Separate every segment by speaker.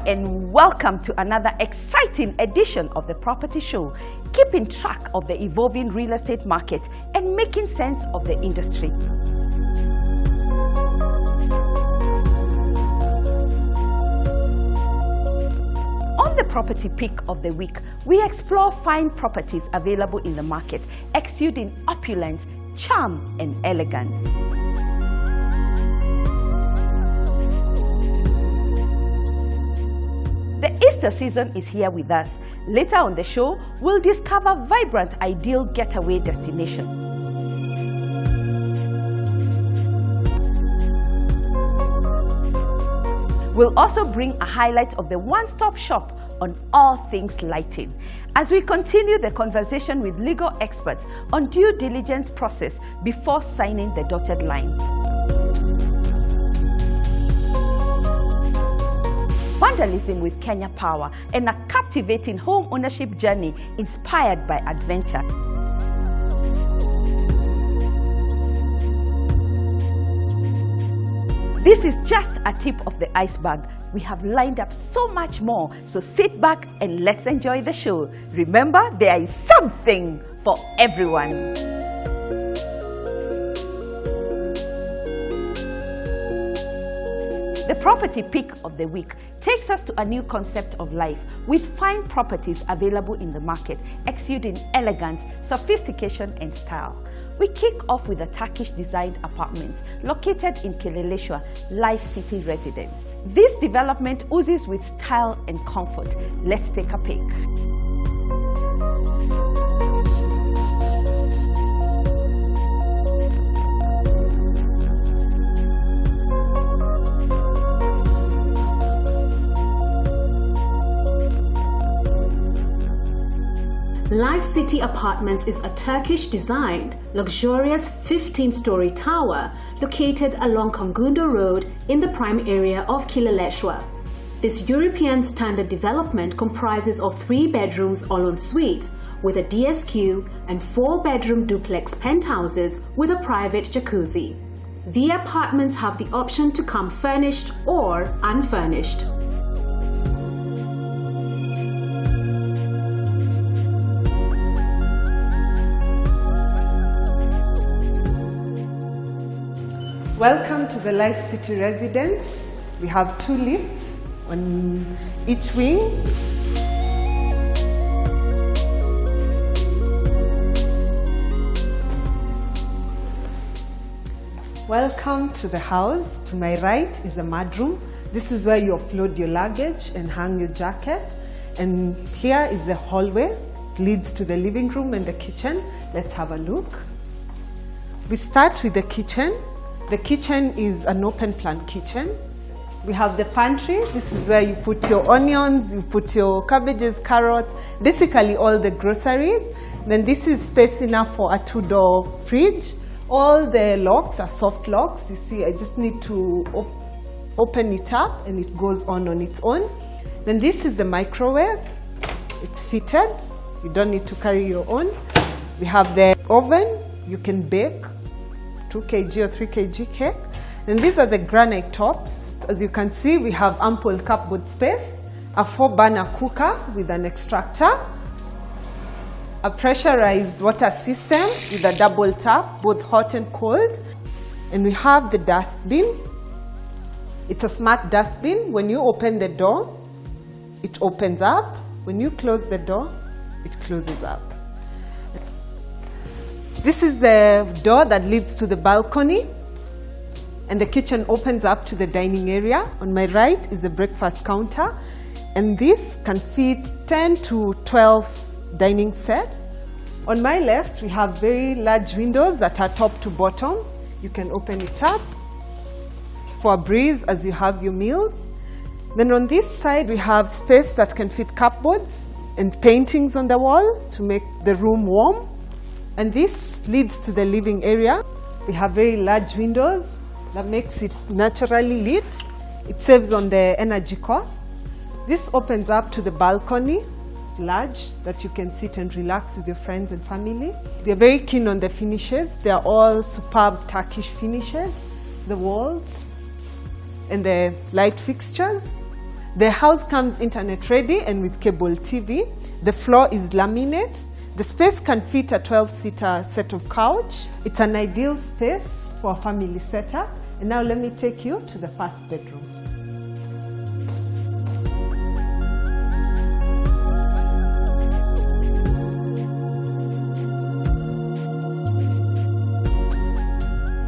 Speaker 1: and welcome to another exciting edition of the Property Show, keeping track of the evolving real estate market and making sense of the industry. On the Property Pick of the Week, we explore fine properties available in the market, exuding opulence, charm and elegance. The Easter season is here with us. Later on the show, we'll discover vibrant, ideal getaway destination. We'll also bring a highlight of the one-stop shop on all things lighting, as we continue the conversation with legal experts on due diligence process before signing the dotted line. Vandalism with Kenya Power, and a captivating home ownership journey inspired by adventure. This is just a tip of the iceberg. We have lined up so much more, so sit back and let's enjoy the show. Remember, there is something for everyone. The Property Pick of the Week takes us to a new concept of life, with fine properties available in the market, exuding elegance, sophistication and style. We kick off with a Turkish-designed apartments located in Kileleshwa, Life City Residence. This development oozes with style and comfort. Let's take a peek.
Speaker 2: Life City Apartments is a Turkish-designed, luxurious 15-story tower located along Kangundo Road in the prime area of Kileleshwa. This European standard development comprises of 3 bedrooms all-en-suite with a DSQ and 4-bedroom duplex penthouses with a private jacuzzi. The apartments have the option to come furnished or unfurnished.
Speaker 3: Welcome to the Life City Residence. We have 2 lifts on each wing. Welcome to the house. To my right is the mudroom. This is where you offload your luggage and hang your jacket. And here is the hallway. It leads to the living room and the kitchen. Let's have a look. We start with the kitchen. The kitchen is an open plan kitchen. We have the pantry. This is where you put your onions, you put your cabbages, carrots, basically all the groceries. Then this is space enough for a 2-door fridge. All the locks are soft locks. You see, I just need to open it up and it goes on its own. Then this is the microwave. It's fitted. You don't need to carry your own. We have the oven. You can bake 2 kg or 3 kg cake. And these are the granite tops. As you can see, we have ample cupboard space, a 4-burner cooker with an extractor, a pressurized water system with a double tap, both hot and cold. And we have the dustbin. It's a smart dustbin. When you open the door, it opens up. When you close the door, it closes up. This is the door that leads to the balcony, and the kitchen opens up to the dining area. On my right is the breakfast counter, and this can fit 10 to 12 dining sets. On my left, we have very large windows that are top to bottom. You can open it up for a breeze as you have your meals. Then on this side, we have space that can fit cupboards and paintings on the wall to make the room warm. And this leads to the living area. We have very large windows that makes it naturally lit. It saves on the energy cost. This opens up to the balcony. It's large, that you can sit and relax with your friends and family. We are very keen on the finishes. They are all superb Turkish finishes. The walls and the light fixtures. The house comes internet ready and with cable TV. The floor is laminate. The space can fit a 12-seater set of couch. It's an ideal space for a family setup. And now let me take you to the first bedroom.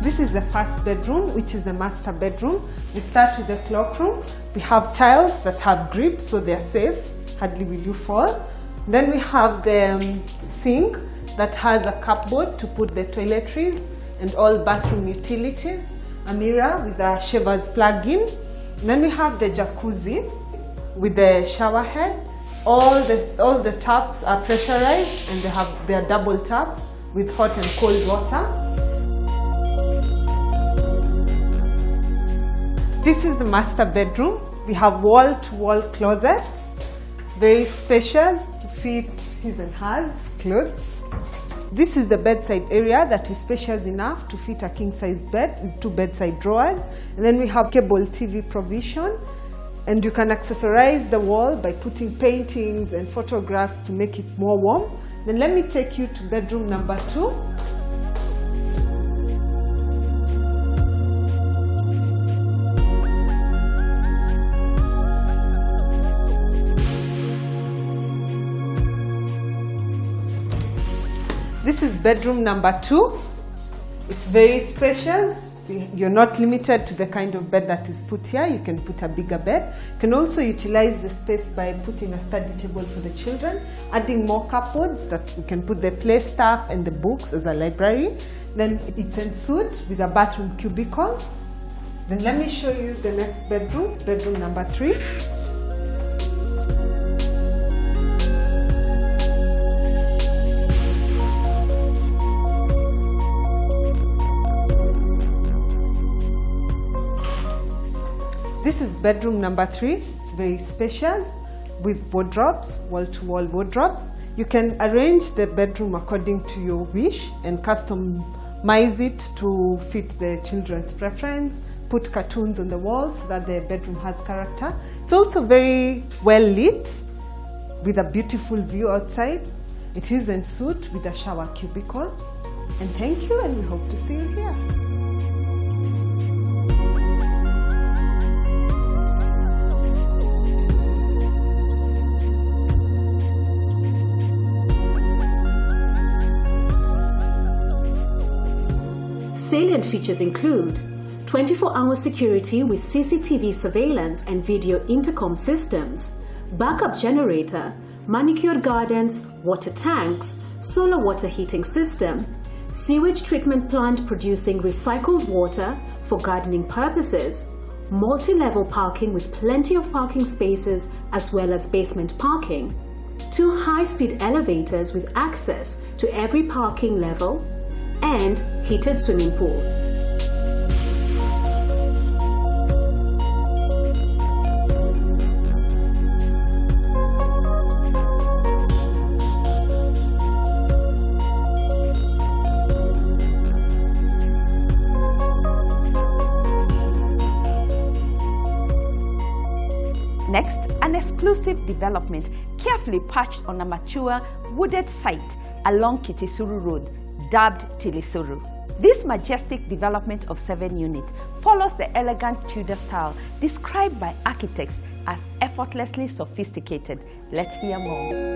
Speaker 3: This is the first bedroom, which is the master bedroom. We start with the cloakroom. We have tiles that have grips, so they're safe. Hardly will you fall. Then we have the sink that has a cupboard to put the toiletries and all bathroom utilities. A mirror with a shaver's plug-in. Then we have the jacuzzi with the shower head. All the taps are pressurized and they are double taps with hot and cold water. This is the master bedroom. We have wall-to-wall closets, very spacious to fit his and hers clothes. This is the bedside area that is spacious enough to fit a king-size bed with 2 bedside drawers. And then we have cable TV provision, and you can accessorize the wall by putting paintings and photographs to make it more warm. Then let me take you to bedroom number 2. This is bedroom number 2. It's very spacious. You're not limited to the kind of bed that is put here. You can put a bigger bed. You can also utilize the space by putting a study table for the children, adding more cupboards that you can put the play stuff and the books as a library. Then it's en suite with a bathroom cubicle. Then let me show you the next bedroom, bedroom number 3. This is bedroom number 3. It's very spacious with wardrobes, wall-to-wall wardrobes. You can arrange the bedroom according to your wish and customize it to fit the children's preference. Put cartoons on the walls so that the bedroom has character. It's also very well lit with a beautiful view outside. It is en suite with a shower cubicle. And thank you, and we hope to see you here.
Speaker 2: Salient features include 24-hour security with CCTV surveillance and video intercom systems, backup generator, manicured gardens, water tanks, solar water heating system, sewage treatment plant producing recycled water for gardening purposes, multi-level parking with plenty of parking spaces as well as basement parking, 2 high-speed elevators with access to every parking level, and heated swimming pool.
Speaker 1: Next, an exclusive development carefully patched on a mature wooded site along Kitisuru Road, dubbed Tilisuru. This majestic development of 7 units follows the elegant Tudor style described by architects as effortlessly sophisticated. Let's hear more.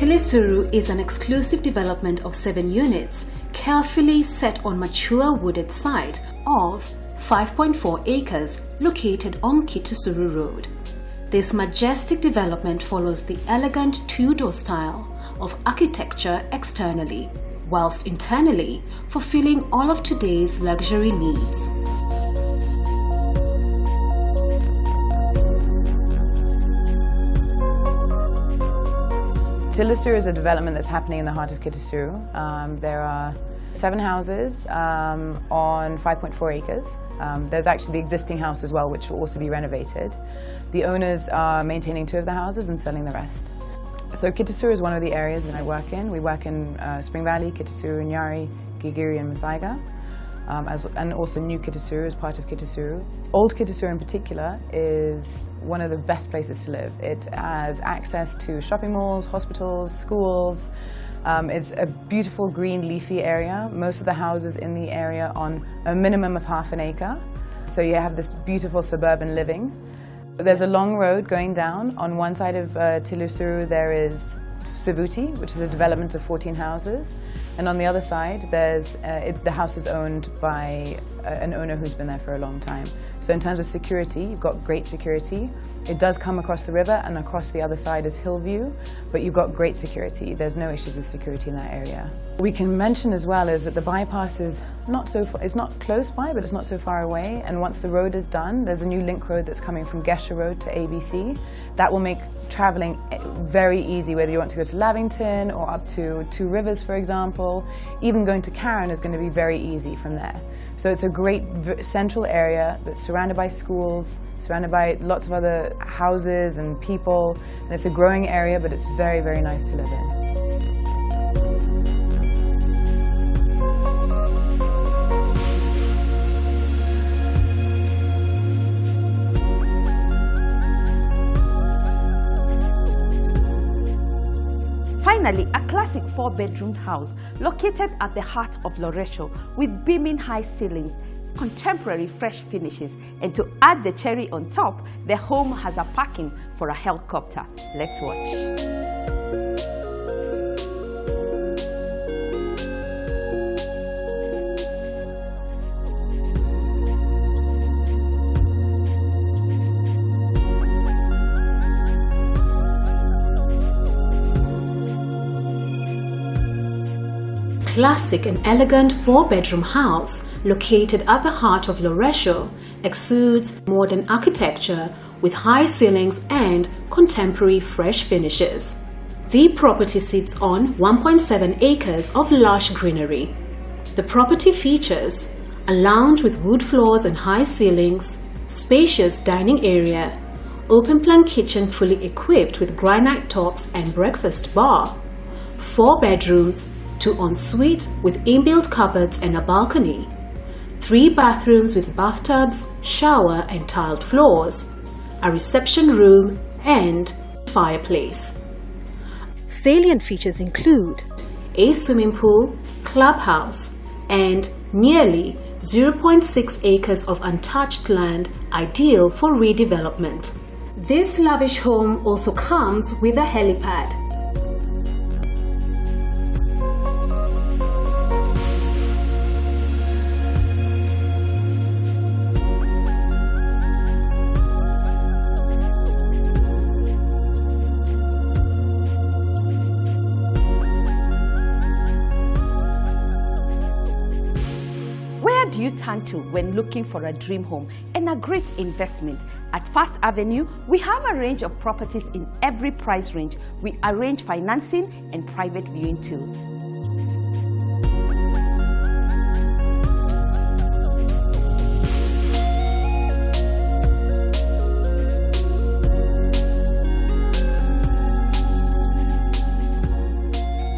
Speaker 2: Tilisuru is an exclusive development of 7 units, carefully set on mature wooded site of 5.4 acres located on Kitisuru Road. This majestic development follows the elegant Tudor style of architecture externally, whilst internally fulfilling all of today's luxury needs.
Speaker 4: Tilusuru is a development that's happening in the heart of Kitasuru. There are 7 houses on 5.4 acres. There's actually the existing house as well, which will also be renovated. The owners are maintaining 2 of the houses and selling the rest. So Kitasuru is one of the areas that I work in. We work in Spring Valley, Kitasuru, Nyari, Gigiri and Muthaiga. And also New Kitasuru is part of Kitasuru. Old Kitasuru in particular is one of the best places to live. It has access to shopping malls, hospitals, schools. It's a beautiful green leafy area. Most of the houses in the area on a minimum of ½ an acre. So you have this beautiful suburban living. There's a long road going down. On one side of Tilusuru there is Sivuti, which is a development of 14 houses. And on the other side, there's, the house is owned by an owner who's been there for a long time. So in terms of security, you've got great security. It does come across the river, and across the other side is Hillview, but you've got great security. There's no issues with security in that area. We can mention as well is that the bypass is not so far, it's not close by, but it's not so far away. And once the road is done, there's a new link road that's coming from Gesha Road to ABC. That will make traveling very easy, whether you want to go to Lavington or up to Two Rivers, for example. Even going to Karen is going to be very easy from there. So it's a great central area that's surrounded by schools, surrounded by lots of other houses and people. And it's a growing area, but it's very, very nice to live in.
Speaker 1: Finally, a classic 4-bedroom house located at the heart of Loresho with beaming high ceilings, contemporary fresh finishes, and to add the cherry on top, the home has a parking for a helicopter. Let's watch.
Speaker 2: Classic and elegant 4-bedroom house located at the heart of Loresho exudes modern architecture with high ceilings and contemporary fresh finishes. The property sits on 1.7 acres of lush greenery. The property features a lounge with wood floors and high ceilings, spacious dining area, open-plan kitchen fully equipped with granite tops and breakfast bar, 4 bedrooms, 2 ensuite with inbuilt cupboards and a balcony, 3 bathrooms with bathtubs, shower and tiled floors, a reception room and fireplace. Salient features include a swimming pool, clubhouse, and nearly 0.6 acres of untouched land ideal for redevelopment. This lavish home also comes with a helipad.
Speaker 1: Where do you turn to when looking for a dream home and a great investment? At First Avenue, we have a range of properties in every price range. We arrange financing and private viewing too.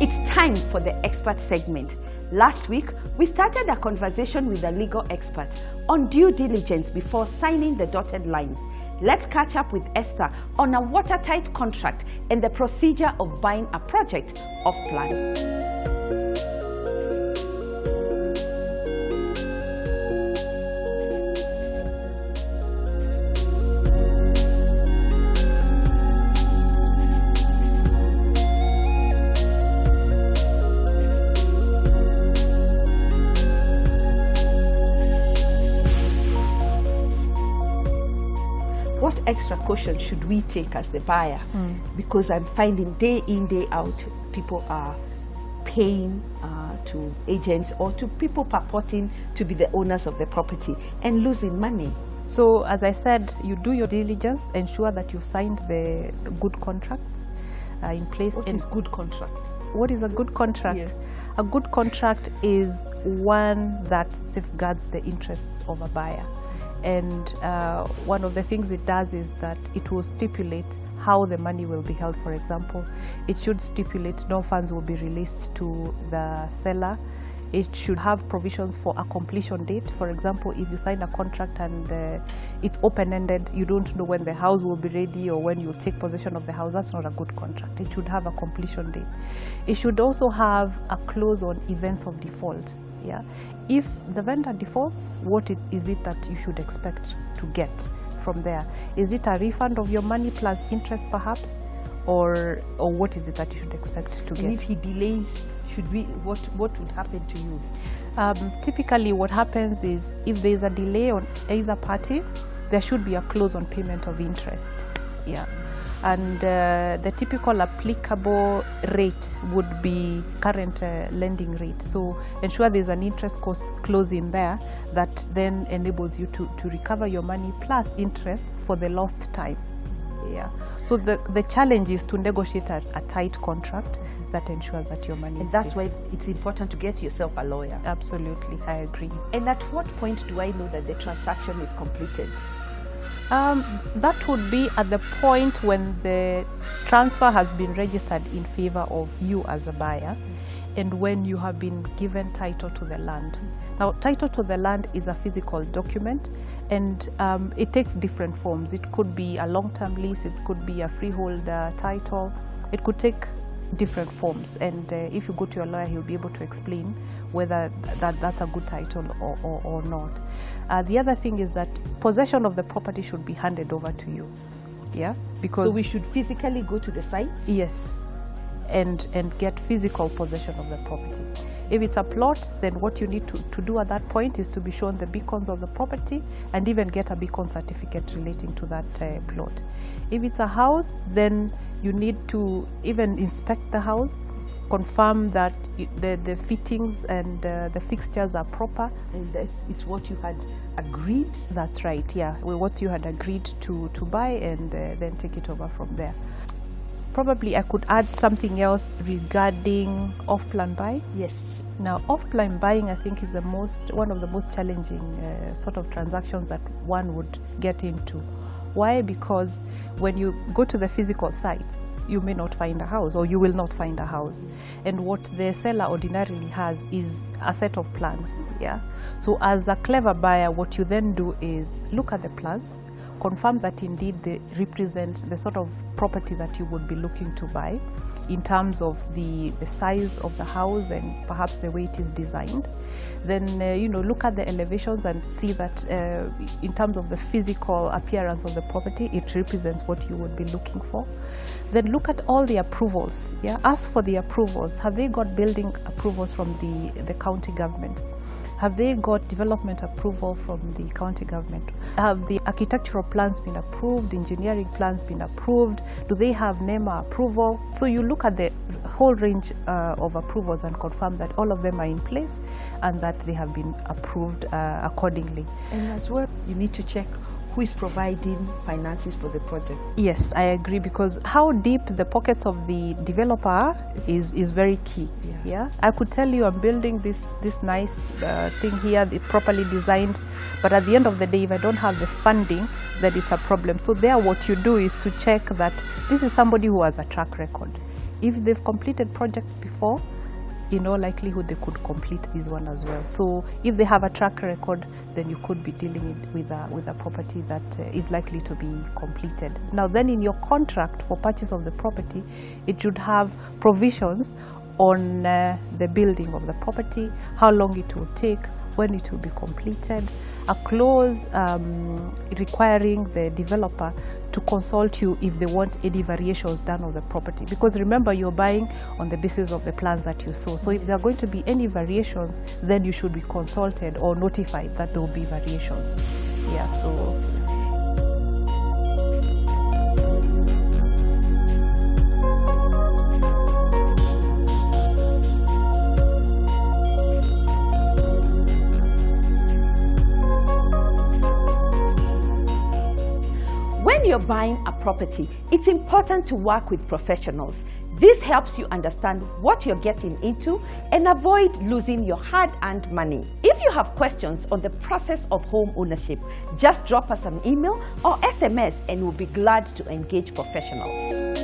Speaker 1: It's time for the expert segment. Last week, we started a conversation with a legal expert on due diligence before signing the dotted lines. Let's catch up with Esther on a watertight contract and the procedure of buying a project off plan. What extra caution should we take as the buyer? Because I'm finding day in, day out, people are paying to agents or to people purporting to be the owners of the property and losing money.
Speaker 5: So as I said, you do your diligence, ensure that you've signed the good contracts, in place.
Speaker 1: What is good contract?
Speaker 5: What is a good contract?
Speaker 1: Yes.
Speaker 5: A good contract is one that safeguards the interests of a buyer. And one of the things it does is that it will stipulate how the money will be held. For example, it should stipulate no funds will be released to the seller. It should have provisions for a completion date. For example, if you sign a contract and it's open-ended, you don't know when the house will be ready or when you'll take possession of the house, that's not a good contract. It should have a completion date. It should also have a clause on events of default. Yeah, if the vendor defaults, what is it that you should expect to get from there? Is it a refund of your money plus interest perhaps, or what is it that you should expect to get?
Speaker 1: And if he delays, what would happen to you?
Speaker 5: Typically what happens is if there is a delay on either party, there should be a clause on payment of interest. Yeah. And the typical applicable rate would be current lending rate. So ensure there's an interest cost clause in there that then enables you to recover your money plus interest for the lost time. Yeah. So the challenge is to negotiate a tight contract that ensures that your money is
Speaker 1: And that's
Speaker 5: safe.
Speaker 1: why it's important to get yourself a lawyer.
Speaker 5: Absolutely, I agree.
Speaker 1: And at what point do I know that the transaction is completed?
Speaker 5: That would be at the point when the transfer has been registered in favor of you as a buyer, and when you have been given title to the land. Now, title to the land is a physical document, and it takes different forms. It could be a long-term lease, it could be a freehold title, it could take different forms, and if you go to your lawyer, he'll be able to explain whether that's a good title or not. The other thing is that possession of the property should be handed over to you. Yeah, because
Speaker 1: So we should physically go to the site?
Speaker 5: yes, and get physical possession of the property. If it's a plot, then what you need to do at that point is to be shown the beacons of the property and even get a beacon certificate relating to that plot. If it's a house, then you need to even inspect the house, confirm that the fittings and the fixtures are proper.
Speaker 1: And it's what you had agreed?
Speaker 5: That's right, yeah, what you had agreed to buy, and then take it over from there. Probably I could add something else regarding off-plan buy.
Speaker 1: Yes.
Speaker 5: Now, off-plan buying, I think, is one of the most challenging sort of transactions that one would get into. Why? Because when you go to the physical site, you may not find a house, or you will not find a house. And what the seller ordinarily has is a set of plans. Yeah. So as a clever buyer, what you then do is look at the plans, confirm that indeed they represent the sort of property that you would be looking to buy in terms of the size of the house and perhaps the way it is designed. Then look at the elevations and see that in terms of the physical appearance of the property, it represents what you would be looking for. Then look at all the approvals. Yeah, ask for the approvals. Have they got building approvals from the county government? Have they got development approval from the county government? Have the architectural plans been approved, engineering plans been approved? Do they have NEMA approval? So you look at the whole range of approvals and confirm that all of them are in place and that they have been approved accordingly.
Speaker 1: And as well, you need to check who is providing finances for the project.
Speaker 5: Yes, I agree, because how deep the pockets of the developer are is very key. Yeah, I could tell you I'm building this nice thing here, it's properly designed, but at the end of the day, if I don't have the funding, then it's a problem. So there, what you do is to check that this is somebody who has a track record. If they've completed projects before, in all likelihood they could complete this one as well. So if they have a track record, then you could be dealing with a property that is likely to be completed. Now then, in your contract for purchase of the property, it should have provisions on the building of the property, how long it will take, when it will be completed, a clause requiring the developer to consult you if they want any variations done on the property. Because remember, you're buying on the basis of the plans that you saw. So if there are going to be any variations, then you should be consulted or notified that there will be variations. Yeah, so.
Speaker 1: When you're buying a property, it's important to work with professionals. This helps you understand what you're getting into and avoid losing your hard-earned money. If you have questions on the process of home ownership, just drop us an email or SMS and we'll be glad to engage professionals.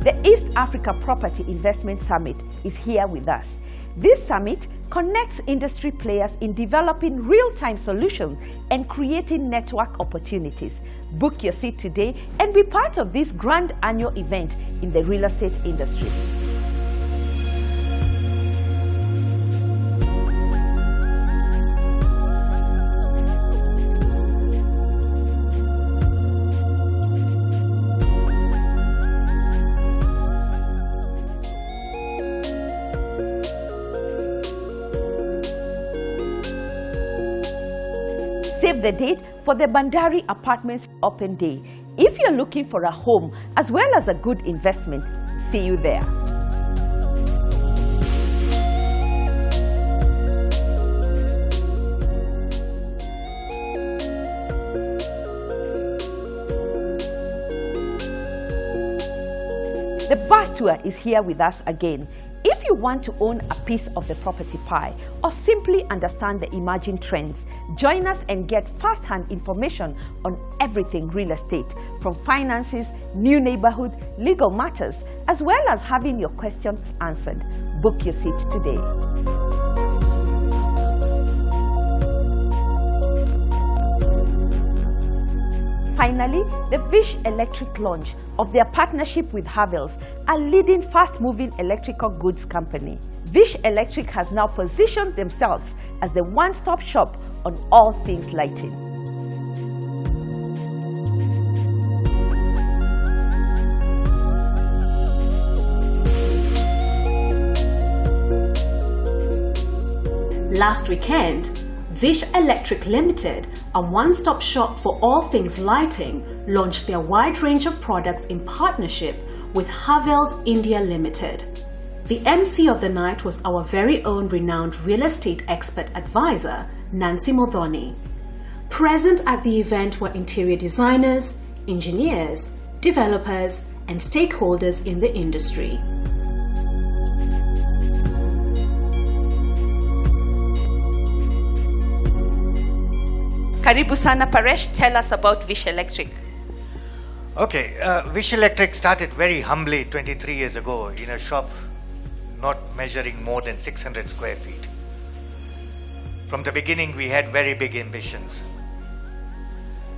Speaker 1: The East Africa Property Investment Summit is here with us. This summit connects industry players in developing real-time solutions and creating network opportunities. Book your seat today and be part of this grand annual event in the real estate industry. Save the date for the Bandari Apartments Open Day. If you're looking for a home as well as a good investment, see you there. The bus tour is here with us again. If you want to own a piece of the property pie or simply understand the emerging trends, join us and get first-hand information on everything real estate, from finances, new neighborhood, legal matters, as well as having your questions answered. Book your seat today. Finally, the Vish Electric launch of their partnership with Havels, a leading fast-moving electrical goods company. Vish Electric has now positioned themselves as the one-stop shop on all things lighting.
Speaker 2: Last weekend, Vish Electric Limited, a one-stop shop for all things lighting, launched their wide range of products in partnership with Havels India Limited. The MC of the night was our very own renowned real estate expert advisor, Nancy Modhoni. Present at the event were interior designers, engineers, developers, and stakeholders in the industry.
Speaker 1: Karibu sana Paresh, tell us about Vish Electric.
Speaker 6: Okay, Vish Electric started very humbly 23 years ago in a shop not measuring more than 600 square feet. From the beginning, we had very big ambitions.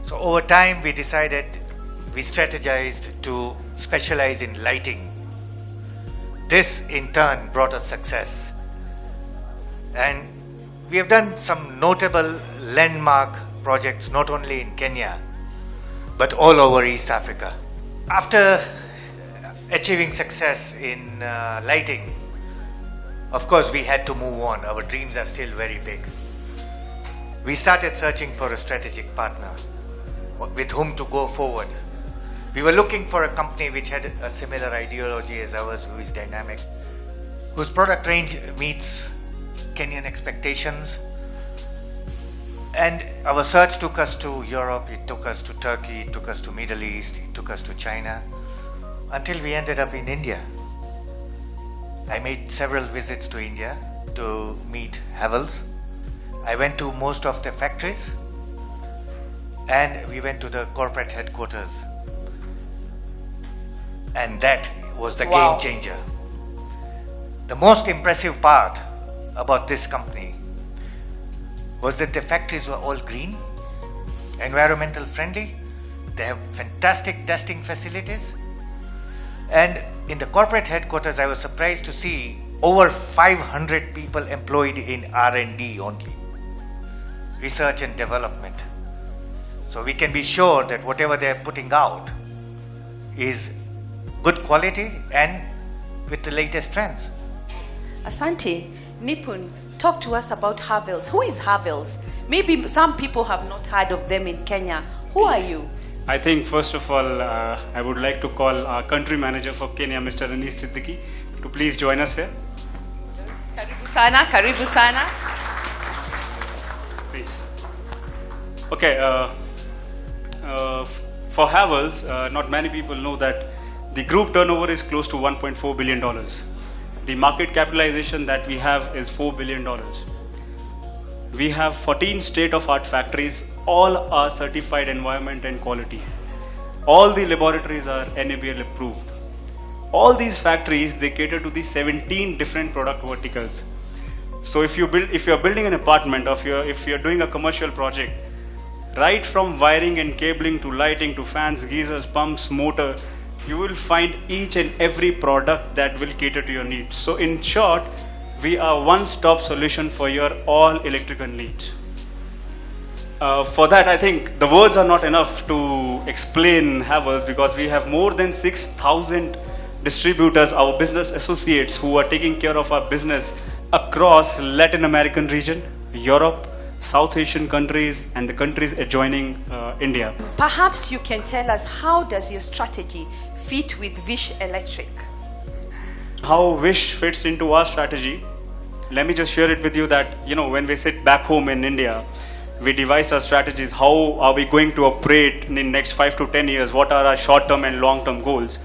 Speaker 6: So over time, we strategized to specialize in lighting. This in turn brought us success. And we have done some notable landmark projects not only in Kenya but all over East Africa. After achieving success in lighting, of course we had to move on. Our dreams are still very big. We started searching for a strategic partner with whom to go forward. We were looking for a company which had a similar ideology as ours, who is dynamic, whose product range meets Kenyan expectations. And our search took us to Europe, it took us to Turkey, it took us to Middle East, it took us to China, until we ended up in India. I made several visits to India to meet Havels. I went to most of the factories and we went to the corporate headquarters. And that was the game changer. The most impressive part about this company was that the factories were all green, environmental friendly, they have fantastic testing facilities, and in the corporate headquarters I was surprised to see over 500 people employed in R&D only, research and development. So we can be sure that whatever they are putting out is good quality and with the latest trends.
Speaker 1: Asante, Nipun, talk to us about Havels. Who is Havels? Maybe some people have not heard of them in Kenya. Who are you?
Speaker 7: I think first of all, I would like to call our country manager for Kenya, Mr. Anis Siddiqui, to please join us here.
Speaker 1: Karibu sana, karibu sana.
Speaker 7: Please. Okay, for Havels, not many people know that the group turnover is close to $1.4 billion. The market capitalization that we have is $4 billion. We have 14 state-of-art factories. All are certified environment and quality. All the laboratories are NABL approved. All these factories, they cater to the 17 different product verticals. So if you're building an apartment, or if you're doing a commercial project, right from wiring and cabling to lighting to fans, geysers, pumps, motor, you will find each and every product that will cater to your needs. So in short, we are one-stop solution for your all electrical needs. For that, I think the words are not enough to explain Havels, because we have more than 6,000 distributors, our business associates, who are taking care of our business across Latin American region, Europe, South Asian countries, and the countries adjoining India.
Speaker 1: Perhaps you can tell us, how does your strategy fit with Vish Electric?
Speaker 7: How Vish fits into our strategy, let me just share it with you that, when we sit back home in India, we devise our strategies. How are we going to operate in the next 5 to 10 years? What are our short-term and long-term goals?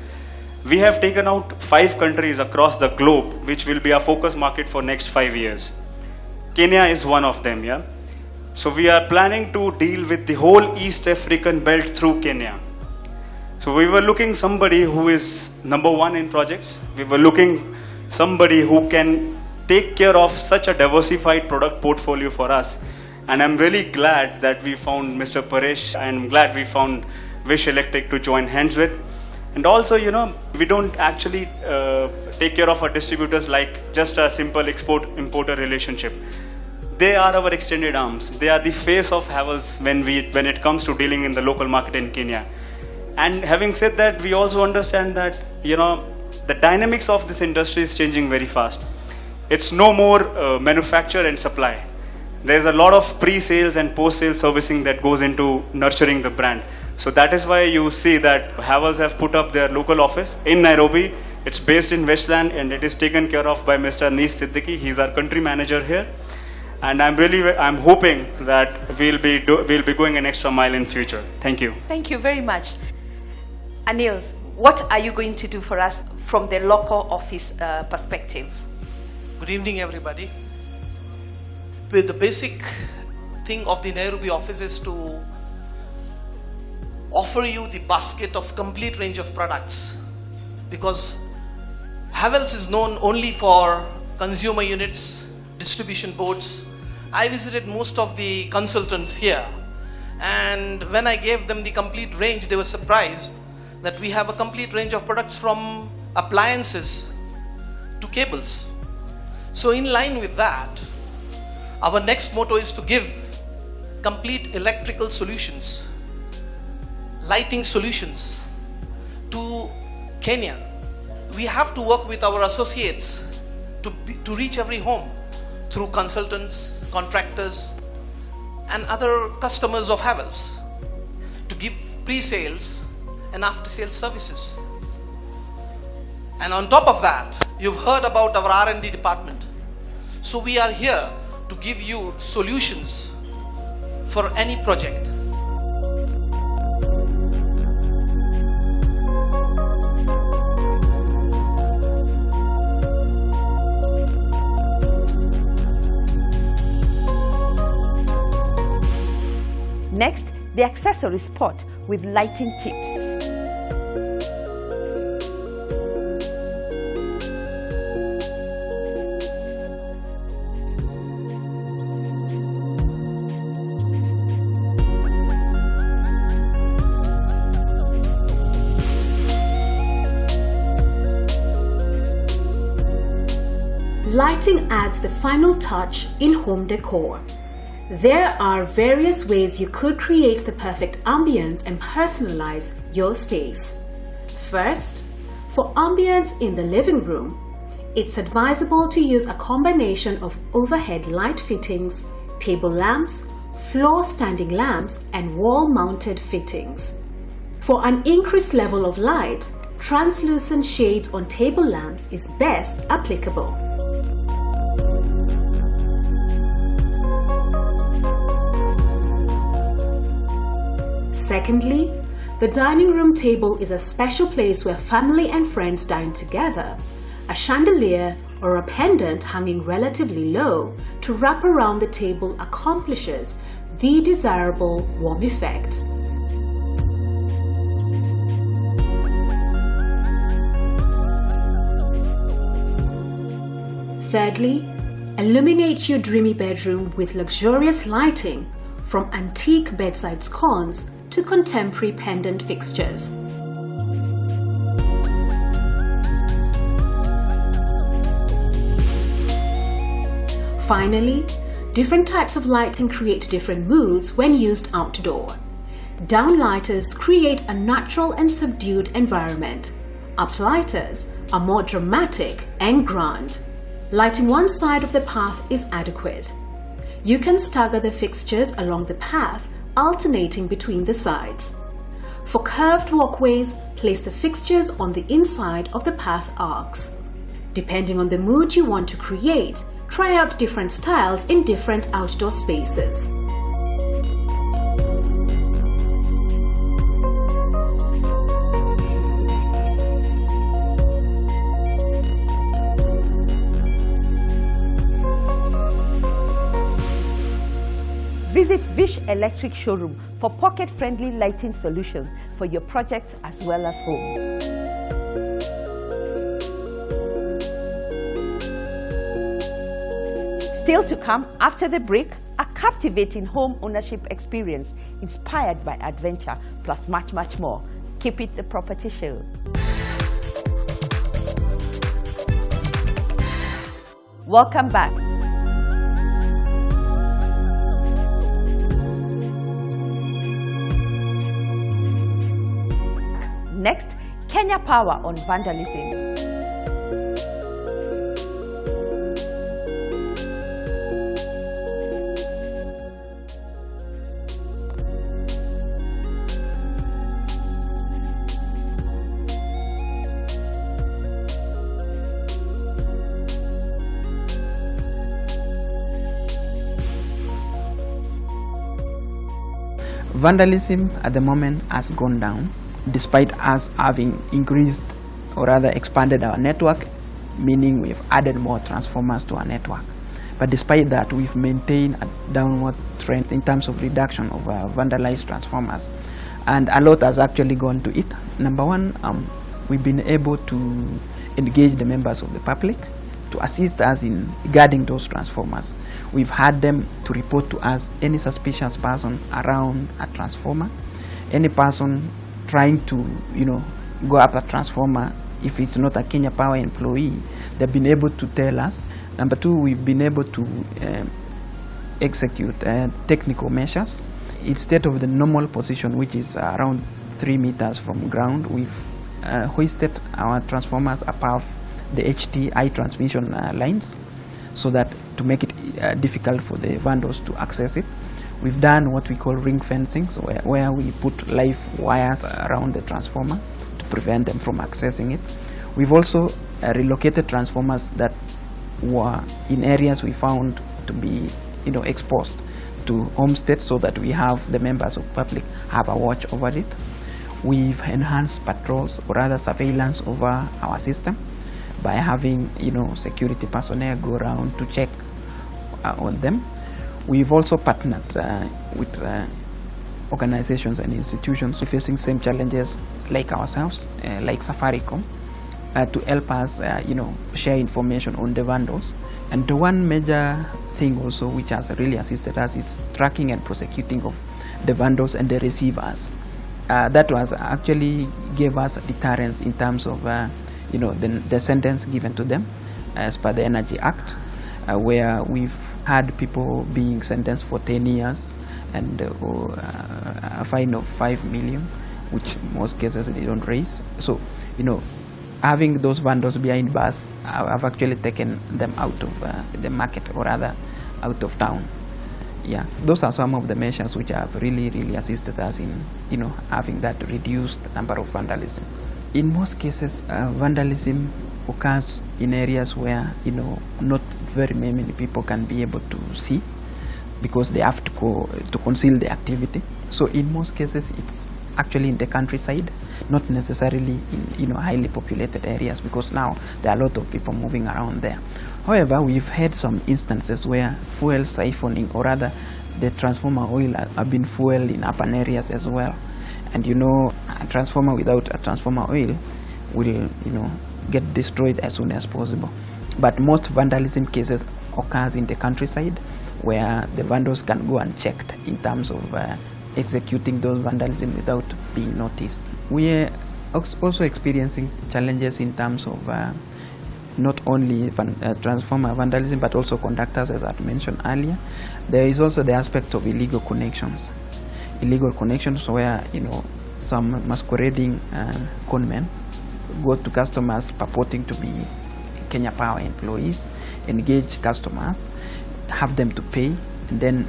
Speaker 7: We have taken out 5 countries across the globe, which will be our focus market for next 5 years. Kenya is one of them, yeah? So we are planning to deal with the whole East African belt through Kenya. So we were looking somebody who is number one in projects. We were looking somebody who can take care of such a diversified product portfolio for us. And I'm really glad that we found Mr. Paresh, and I'm glad we found Vish Electric to join hands with. And also, we don't actually take care of our distributors like just a simple export-importer relationship. They are our extended arms. They are the face of Havels when it comes to dealing in the local market in Kenya. And having said that, we also understand that, the dynamics of this industry is changing very fast. It's no more manufacture and supply. There's a lot of pre-sales and post-sales servicing that goes into nurturing the brand. So that is why you see that Havels have put up their local office in Nairobi. It's based in Westland, and it is taken care of by Mr. Anis Siddiqui. He's our country manager here. And I'm hoping that we'll be going an extra mile in future. Thank you.
Speaker 1: Thank you very much. Anil, what are you going to do for us from the local office perspective?
Speaker 8: Good evening, everybody. The basic thing of the Nairobi office is to offer you the basket of complete range of products, because Havels is known only for consumer units, distribution boards. I visited most of the consultants here, and when I gave them the complete range, they were surprised that we have a complete range of products from appliances to cables. So in line with that, our next motto is to give complete electrical solutions, lighting solutions to Kenya. We have to work with our associates to reach every home through consultants, contractors, and other customers of Havels, to give pre-sales and after-sales services. And on top of that, you've heard about our R&D department. So we are here to give you solutions for any project.
Speaker 1: Next, the Accessory Spot with lighting tips.
Speaker 2: Lighting adds the final touch in home decor. There are various ways you could create the perfect ambience and personalize your space. First, for ambience in the living room, it's advisable to use a combination of overhead light fittings, table lamps, floor standing lamps, and wall-mounted fittings. For an increased level of light, translucent shades on table lamps is best applicable. Secondly, the dining room table is a special place where family and friends dine together. A chandelier or a pendant hanging relatively low to wrap around the table accomplishes the desirable warm effect. Thirdly, illuminate your dreamy bedroom with luxurious lighting, from antique bedside sconces to contemporary pendant fixtures. Finally, different types of lighting create different moods when used outdoor. Downlighters create a natural and subdued environment. Uplighters are more dramatic and grand. Lighting one side of the path is adequate. You can stagger the fixtures along the path, alternating between the sides. For curved walkways, place the fixtures on the inside of the path arcs. Depending on the mood you want to create, try out different styles in different outdoor spaces.
Speaker 1: Visit Vish Electric Showroom for pocket-friendly lighting solutions for your projects as well as home. Still to come after the break, a captivating home ownership experience inspired by adventure, plus much more. Keep it the Property Show. Welcome back. Next, Kenya Power on vandalism.
Speaker 9: Vandalism at the moment has gone down, despite us having increased or rather expanded our network, meaning we've added more transformers to our network. But despite that, we've maintained a downward trend in terms of reduction of vandalized transformers. And a lot has actually gone to it. Number one, we've been able to engage the members of the public to assist us in guarding those transformers. We've had them to report to us any suspicious person around a transformer, any person trying to, go up a transformer. If it's not a Kenya Power employee, they've been able to tell us. Number two, we've been able to execute technical measures. Instead of the normal position, which is around 3 meters from ground, we've hoisted our transformers above the HT high transmission lines, so that to make it difficult for the vandals to access it. We've done what we call ring fencing, so where we put live wires around the transformer to prevent them from accessing it. We've also relocated transformers that were in areas we found to be exposed to homesteads, so that we have the members of public have a watch over it. We've enhanced patrols or rather surveillance over our system by having security personnel go around to check on them. We've also partnered with organizations and institutions facing same challenges like ourselves, like Safaricom, to help us share information on the vandals. And the one major thing also which has really assisted us is tracking and prosecuting of the vandals and the receivers. That was actually gave us a deterrence in terms of the sentence given to them as per the Energy Act, where we've had people being sentenced for 10 years and a fine of 5 million, which most cases they don't raise. So, having those vendors behind bars have actually taken them out of the market, or rather out of town. Yeah, those are some of the measures which have really assisted us in, having that reduced number of vandalism. In most cases, vandalism occurs in areas where, not very many people can be able to see, because they have to conceal the activity. So in most cases, it's actually in the countryside, not necessarily in highly populated areas, because now there are a lot of people moving around there. However, we've had some instances where fuel siphoning, or rather the transformer oil, have been fueled in urban areas as well. And a transformer without a transformer oil will get destroyed as soon as possible. But most vandalism cases occurs in the countryside, where the vandals can go unchecked in terms of executing those vandalism without being noticed. We are also experiencing challenges in terms of not only transformer vandalism, but also conductors, as I mentioned earlier. There is also the aspect of illegal connections. Illegal connections where some masquerading conmen go to customers purporting to be Kenya Power employees, engage customers, have them to pay, and then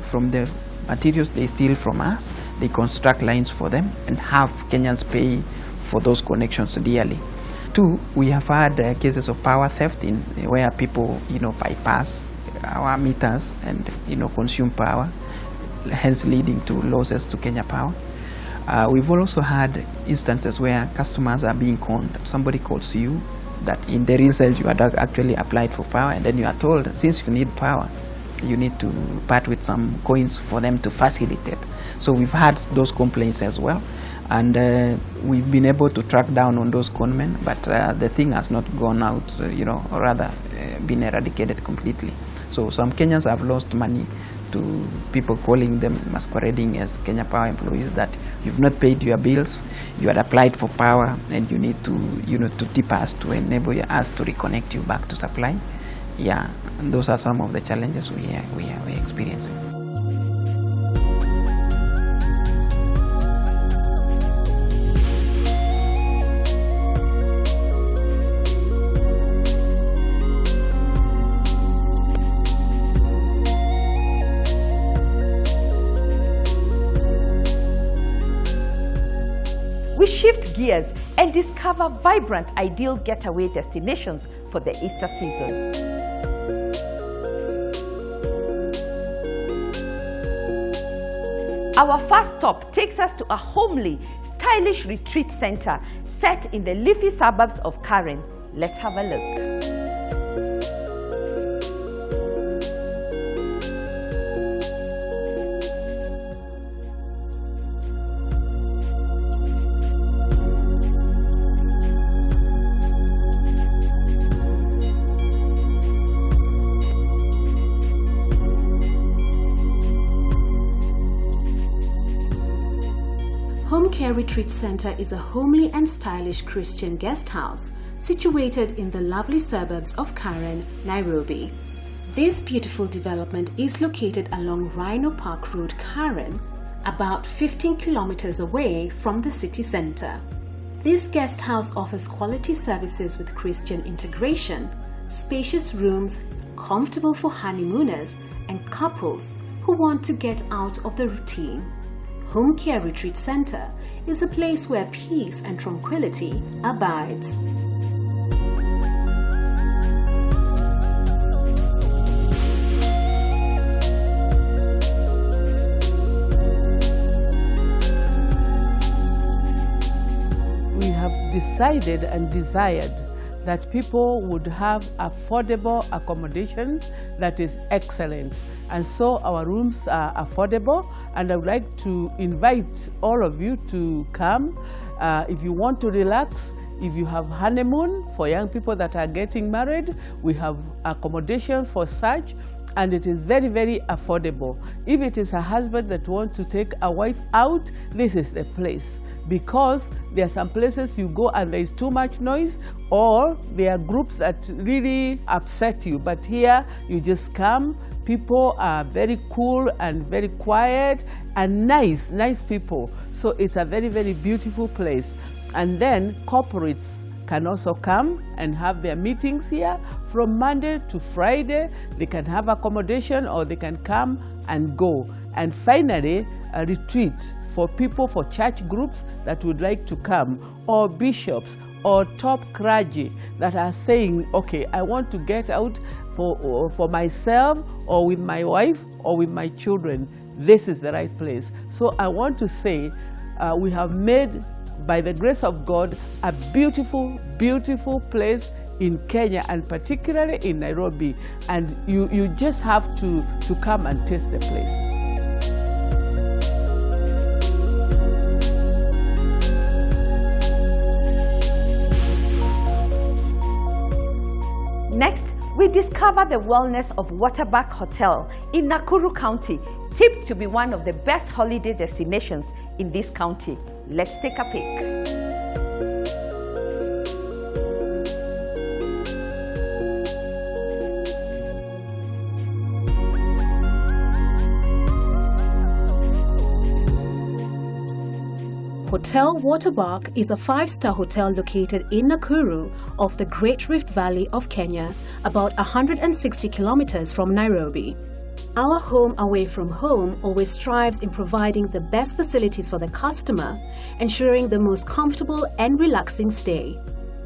Speaker 9: from the materials they steal from us, they construct lines for them and have Kenyans pay for those connections dearly. Two, we have had cases of power theft where people bypass our meters and consume power, hence leading to losses to Kenya Power. We've also had instances where customers are being conned. Somebody calls you that in the real sales you had actually applied for power, and then you are told, since you need power, you need to part with some coins for them to facilitate. So we've had those complaints as well, and we've been able to track down on those conmen, but the thing has not gone out, or rather been eradicated completely. So some Kenyans have lost money to people calling them masquerading as Kenya Power employees, that you've not paid your bills, you had applied for power, and you need to to tip us to enable us to reconnect you back to supply. Yeah, and those are some of the challenges we are experiencing.
Speaker 1: We shift gears and discover vibrant, ideal getaway destinations for the Easter season. Our first stop takes us to a homely, stylish retreat center set in the leafy suburbs of Karen. Let's have a look.
Speaker 2: Home Care Retreat Center is a homely and stylish Christian guest house situated in the lovely suburbs of Karen, Nairobi. This beautiful development is located along Rhino Park Road, Karen, about 15 kilometers away from the city center. This guest house offers quality services with Christian integration, spacious rooms, comfortable for honeymooners and couples who want to get out of the routine. Home Care Retreat Center is a place where peace and tranquility abides.
Speaker 10: We have decided and desired that people would have affordable accommodation that is excellent. And so our rooms are affordable, and I would like to invite all of you to come. If you want to relax, if you have honeymoon, for young people that are getting married, we have accommodation for such, and it is very, very affordable. If it is a husband that wants to take a wife out, this is the place. Because there are some places you go and there is too much noise, or there are groups that really upset you. But here you just come, people are very cool and very quiet and nice people. So it's a very, very beautiful place. And then corporates can also come and have their meetings here. From Monday to Friday, they can have accommodation or they can come and go. And finally, a retreat for people, for church groups that would like to come, or bishops or top clergy that are saying, okay, I want to get out for myself or with my wife or with my children. This is the right place. So I want to say we have made, by the grace of God, a beautiful, beautiful place in Kenya, and particularly in Nairobi. And you just have to come and taste the place.
Speaker 1: Next, we discover the wellness of Waterbuck Hotel in Nakuru County, tipped to be one of the best holiday destinations in this county. Let's take a peek.
Speaker 2: Hotel Waterbuck is a 5-star hotel located in Nakuru off the Great Rift Valley of Kenya, about 160 kilometers from Nairobi. Our home away from home always strives in providing the best facilities for the customer, ensuring the most comfortable and relaxing stay.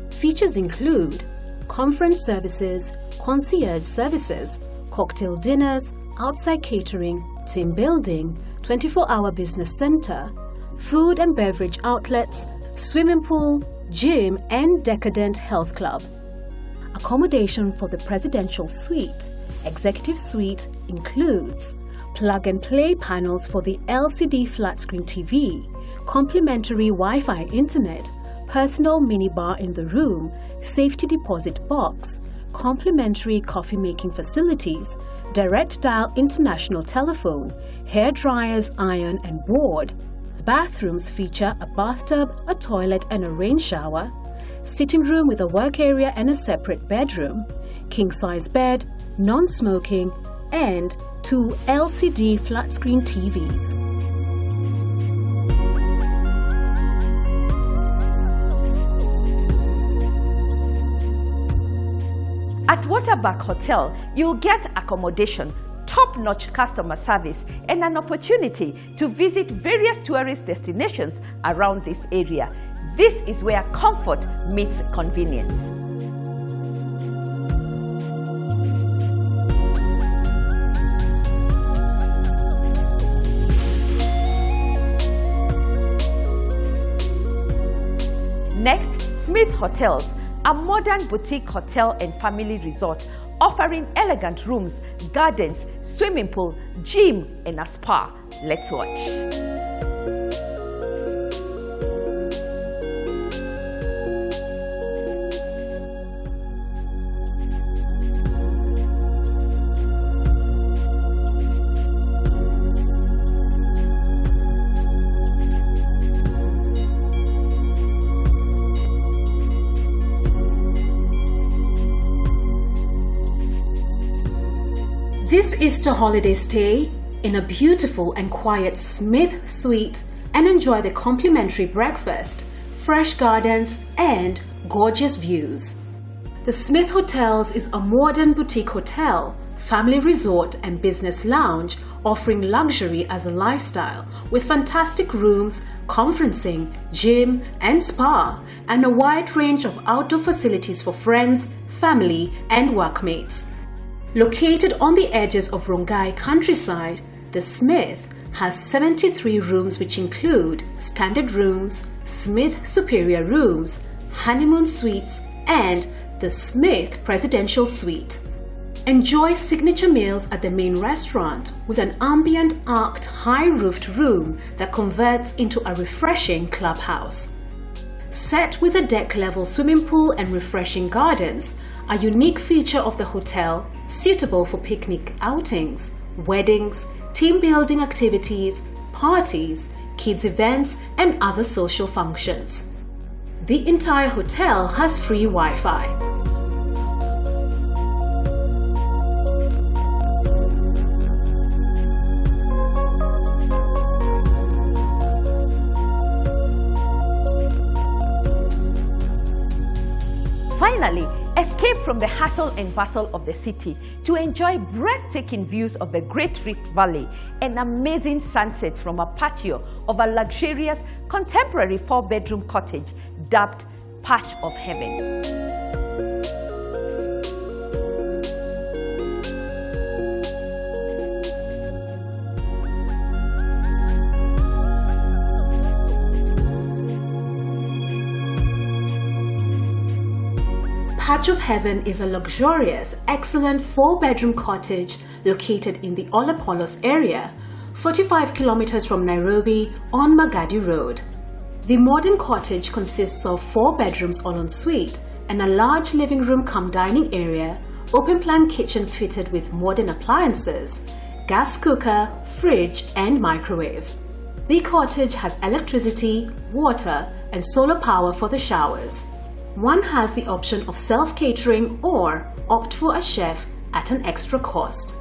Speaker 2: Features include conference services, concierge services, cocktail dinners, outside catering, team building, 24-hour business center, food and beverage outlets, swimming pool, gym, and decadent health club. Accommodation for the presidential suite, executive suite includes plug-and-play panels for the LCD flat-screen TV, complimentary Wi-Fi internet, personal minibar in the room, safety deposit box, complimentary coffee-making facilities, direct dial international telephone, hair dryers, iron and board. Bathrooms feature a bathtub, a toilet and a rain shower, sitting room with a work area and a separate bedroom, king-size bed, non-smoking, and 2 LCD flat-screen TVs.
Speaker 1: At Waterbuck Hotel, you'll get accommodation, top-notch customer service, and an opportunity to visit various tourist destinations around this area. This is where comfort meets convenience. Next, Smith Hotels, a modern boutique hotel and family resort offering elegant rooms, gardens, swimming pool, gym, and a spa. Let's watch.
Speaker 2: This Easter holiday stay in a beautiful and quiet Smith suite and enjoy the complimentary breakfast, fresh gardens and gorgeous views. The Smith Hotels is a modern boutique hotel, family resort and business lounge offering luxury as a lifestyle with fantastic rooms, conferencing, gym and spa, and a wide range of outdoor facilities for friends, family and workmates. Located on the edges of Rongai countryside, the Smith has 73 rooms which include standard rooms, Smith Superior rooms, honeymoon suites, and the Smith Presidential Suite. Enjoy signature meals at the main restaurant with an ambient arched high-roofed room that converts into a refreshing clubhouse. Set with a deck-level swimming pool and refreshing gardens, a unique feature of the hotel suitable for picnic outings, weddings, team building activities, parties, kids events, and other social functions. The entire hotel has free Wi-Fi.
Speaker 1: Finally, escape from the hustle and bustle of the city to enjoy breathtaking views of the Great Rift Valley and amazing sunsets from a patio of a luxurious contemporary 4-bedroom cottage dubbed Patch of Heaven.
Speaker 2: Patch of Heaven is a luxurious, excellent 4-bedroom cottage located in the Olepolos area, 45 kilometers from Nairobi on Magadi Road. The modern cottage consists of 4 bedrooms all en suite and a large living room cum dining area, open-plan kitchen fitted with modern appliances, gas cooker, fridge and microwave. The cottage has electricity, water and solar power for the showers. One has the option of self-catering or opt for a chef at an extra cost.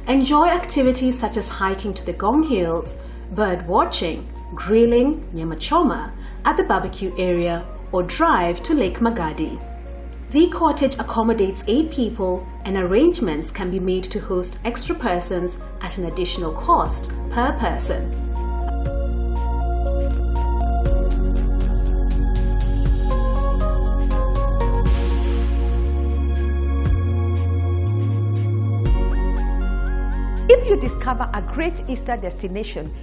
Speaker 2: Enjoy activities such as hiking to the Gong Hills, bird watching, grilling, nyama choma at the barbecue area or drive to Lake Magadi. The cottage accommodates 8 people and arrangements can be made to host extra persons at an additional cost per person.
Speaker 1: If you discover a great Easter destination,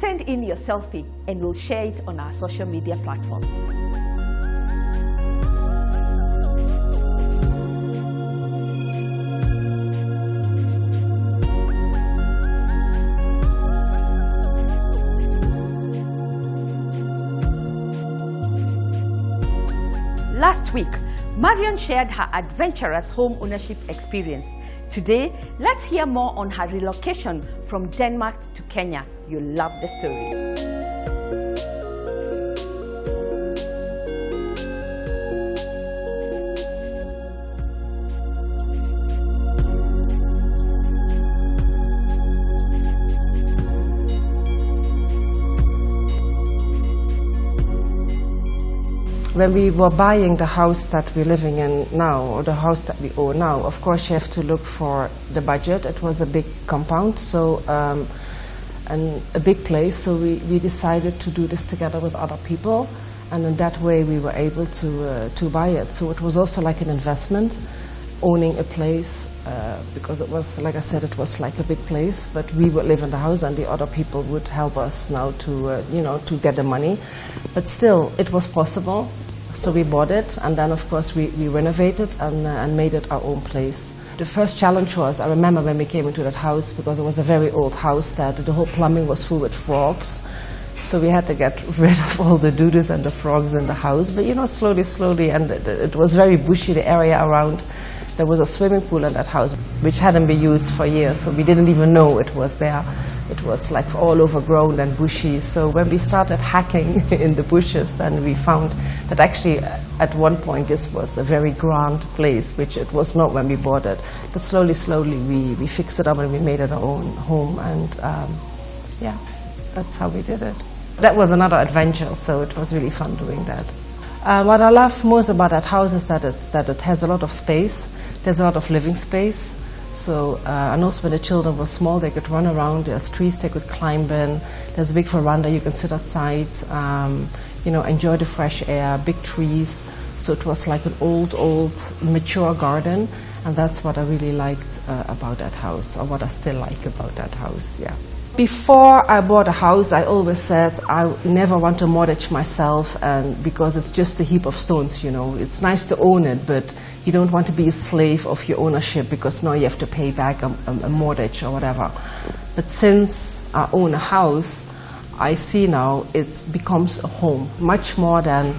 Speaker 1: send in your selfie and we'll share it on our social media platforms. Last week, Marion shared her adventurous home ownership experience. Today, let's hear more on her relocation from Denmark to Kenya. You'll love the story.
Speaker 11: When we were buying the house that we're living in now, or the house that we own now, of course you have to look for the budget. It was a big compound, so and a big place, so we decided to do this together with other people, and in that way we were able to buy it. So it was also like an investment, owning a place, because it was, like I said, it was like a big place, but we would live in the house and the other people would help us now to, to get the money. But still, it was possible. So we bought it, and then of course we renovated and made it our own place. The first challenge was, I remember when we came into that house, because it was a very old house, that the whole plumbing was full with frogs. So we had to get rid of all the doodles and the frogs in the house. But slowly, and it was very bushy, the area around. There was a swimming pool in that house, which hadn't been used for years, so we didn't even know it was there. It was like all overgrown and bushy. So when we started hacking in the bushes, then we found that actually at one point this was a very grand place, which it was not when we bought it. But slowly we fixed it up and we made it our own home, and yeah, that's how we did it. That was another adventure, so it was really fun doing that. What I love most about that house is that it has a lot of space. There's a lot of living space. So and also when the children were small, they could run around. There's trees they could climb in. There's a big veranda. You can sit outside, enjoy the fresh air, big trees. So it was like an old, mature garden. And that's what I really liked about that house, or what I still like about that house, yeah. Before I bought a house, I always said I never want to mortgage myself, and because it's just a heap of stones, It's nice to own it, but you don't want to be a slave of your ownership, because now you have to pay back a mortgage or whatever. But since I own a house, I see now it becomes a home, much more than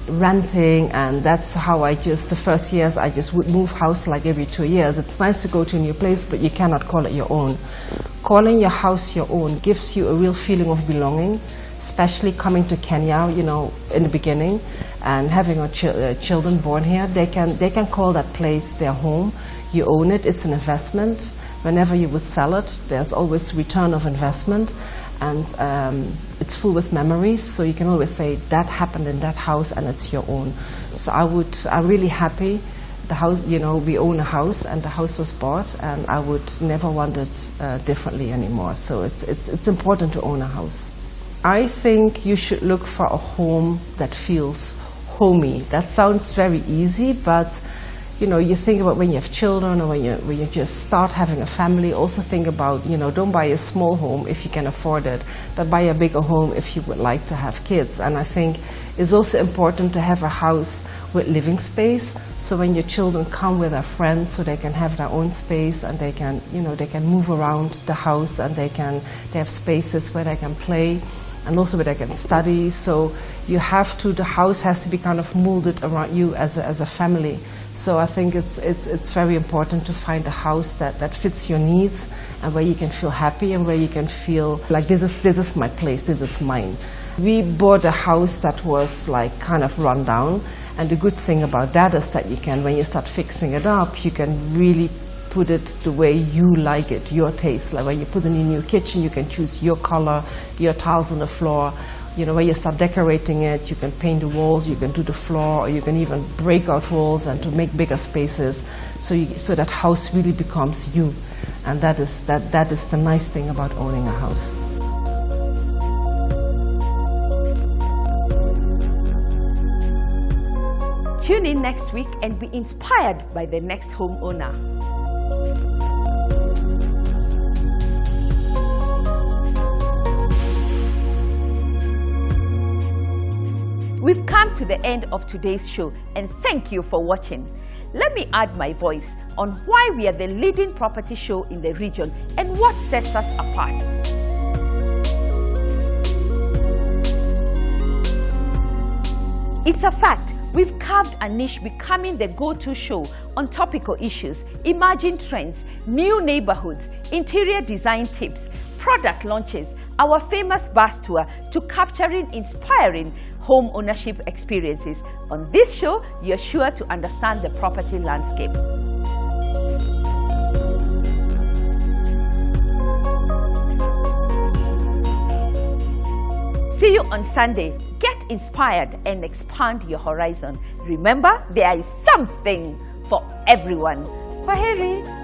Speaker 11: renting, and that's how the first years I just would move house like every 2 years. It's nice to go to a new place, but you cannot call it your own. Calling your house your own gives you a real feeling of belonging, especially coming to Kenya, in the beginning, and having children born here. They can call that place their home. You own it. It's an investment. Whenever you would sell it, there's always return of investment, and it's full with memories, so you can always say that happened in that house and it's your own. So I'm really happy the house, we own a house and the house was bought, and I would never want it differently anymore. So it's important to own a house. I think you should look for a home that feels homey. That sounds very easy, but you think about when you have children or when you just start having a family. Also think about, don't buy a small home if you can afford it, but buy a bigger home if you would like to have kids. And I think it's also important to have a house with living space, so when your children come with their friends, so they can have their own space and they can, they can move around the house, and they have spaces where they can play and also where they can study. So the house has to be kind of molded around you as a family. So I think it's very important to find a house that fits your needs, and where you can feel happy, and where you can feel like this is my place, this is mine. We bought a house that was like kind of run down, and the good thing about that is that when you start fixing it up, you can really put it the way you like it, your taste. Like when you put in a new kitchen, you can choose your color, your tiles on the floor. When you start decorating it, you can paint the walls, you can do the floor, or you can even break out walls and to make bigger spaces. So that house really becomes you, and that is the nice thing about owning a house.
Speaker 1: Tune in next week and be inspired by the next homeowner. We've come to the end of today's show, and thank you for watching. Let me add my voice on why we are the leading property show in the region and what sets us apart. It's a fact. We've carved a niche, becoming the go-to show on topical issues, emerging trends, new neighborhoods, interior design tips, product launches, our famous bus tour, to capturing inspiring home ownership experiences. On this show, you're sure to understand the property landscape. See you on Sunday. Get inspired and expand your horizon. Remember, there is something for everyone. Kwaheri.